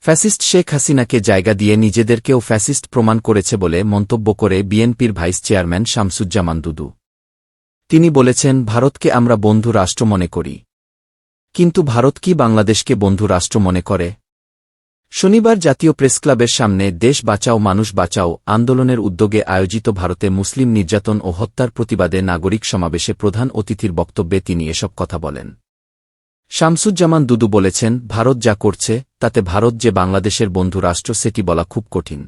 Fascist Sheikh হাসিনাকে জায়গা দিয়ে নিজেদেরকেও ফ্যাসিস্ট প্রমাণ করেছে বলে মন্তব্য করে বিএনপির ভাইস চেয়ারম্যান শামসুজ্জামান দুদু। তিনি বলেছেন, ভারতকে আমরা বন্ধু রাষ্ট্র মনে করি, কিন্তু ভারত কি বাংলাদেশকে বন্ধু রাষ্ট্র মনে করে? শনিবার জাতীয় প্রেসক্লাবের সামনে দেশ বাঁচাও মানুষ বাঁচাও আন্দোলনের উদ্যোগে আয়োজিত ভারতে মুসলিম নির্যাতন ও হত্যার প্রতিবাদে নাগরিক সমাবেশে প্রধান অতিথির বক্তব্যে তিনি এসব কথা বলেন। শামসুজ্জামান দুদু বলেছেন, ভারত যা করছে তাতে ভারত যে বাংলাদেশের বন্ধু রাষ্ট্র সেটি বলা খুব কঠিন।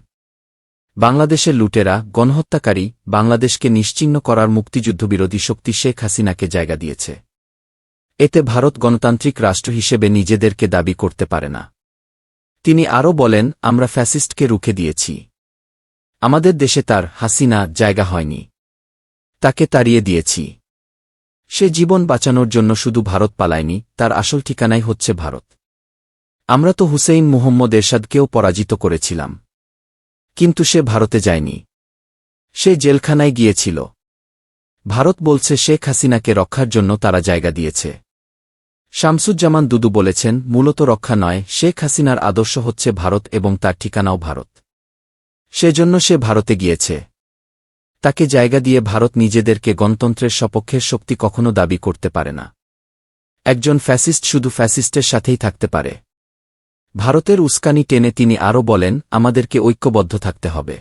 বাংলাদেশের লুটেরা, গণহত্যাকারী, বাংলাদেশকে নিশ্চিহ্ন করার মুক্তিযুদ্ধবিরোধী শক্তি শেখ হাসিনাকে জায়গা দিয়েছে। এতে ভারত গণতান্ত্রিক রাষ্ট্র হিসেবে নিজেদেরকে দাবি করতে পারে না। তিনি আরও বলেন, আমরা ফ্যাসিস্টকে রুখে দিয়েছি। আমাদের দেশে তার, হাসিনা, জায়গা হয়নি। তাকে তাড়িয়ে দিয়েছি। সে জীবন বাঁচানোর জন্য শুধু ভারত পালায়নি, তার আসল ঠিকানাই হচ্ছে ভারত। আমরা তো হুসেইন মুহম্মদ এরশাদকেও পরাজিত করেছিলাম, কিন্তু সে ভারতে যায়নি। সে জেলখানায় গিয়েছিল। ভারত বলছে শেখ হাসিনাকে রক্ষার জন্য তারা জায়গা দিয়েছে। শামসুজ্জামান দুদু বলেছেন, মূলত রক্ষা নয়, শেখ হাসিনার আদর্শ হচ্ছে ভারত এবং তার ঠিকানাও ভারত। সেজন্য সে ভারতে গিয়েছে। তাকে জায়গা দিয়ে ভারত নিজেদেরকে গণতন্ত্রের সপক্ষের শক্তি কখনো দাবি করতে পারে না। একজন ফ্যাসিস্ট শুধু ফ্যাসিস্টের সাথেই থাকতে পারে। ভারতের উস্কানি টেনে তিনি আরও বলেন, আমাদেরকে ঐক্যবদ্ধ থাকতে হবে।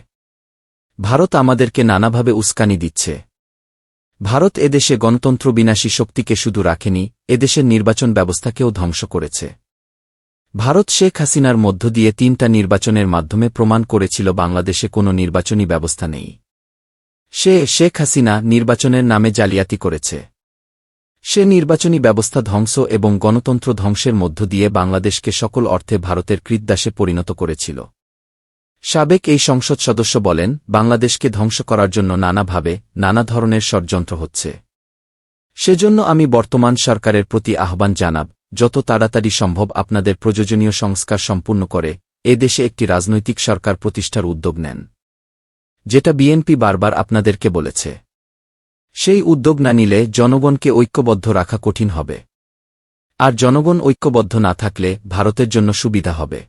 ভারত আমাদেরকে নানাভাবে উস্কানি দিচ্ছে। ভারত এদেশে গণতন্ত্র বিনাশী শক্তিকে শুধু রাখেনি, এদেশের নির্বাচন ব্যবস্থাকেও ধ্বংস করেছে। ভারত শেখ হাসিনার মধ্য দিয়ে ৩টা নির্বাচনের মাধ্যমে প্রমাণ করেছিল বাংলাদেশে কোনো নির্বাচনী ব্যবস্থা নেই। শেখ হাসিনা নির্বাচনের নামে জালিয়াতি করেছে। সে নির্বাচনী ব্যবস্থা ধ্বংস এবং গণতন্ত্র ধ্বংসের মধ্য দিয়ে বাংলাদেশকে সকল অর্থে ভারতের কৃতদাসে পরিণত করেছিল। সাবেক এই সংসদ সদস্য বলেন, বাংলাদেশকে ধ্বংস করার জন্য নানাভাবে, নানা ধরনের ষড়যন্ত্র হচ্ছে। সেজন্য আমি বর্তমান সরকারের প্রতি আহ্বান জানাব, যত তাড়াতাড়ি সম্ভব আপনাদের প্রয়োজনীয় সংস্কার সম্পূর্ণ করে এ দেশে একটি রাজনৈতিক সরকার প্রতিষ্ঠার উদ্যোগ নেন, যেটা বিএনপি বারবার আপনাদেরকে বলেছে। সেই উদ্যোগ না নিলে জনগণকে ঐক্যবদ্ধ রাখা কঠিন হবে। আর জনগণ ঐক্যবদ্ধ না থাকলে ভারতের জন্য সুবিধা হবে।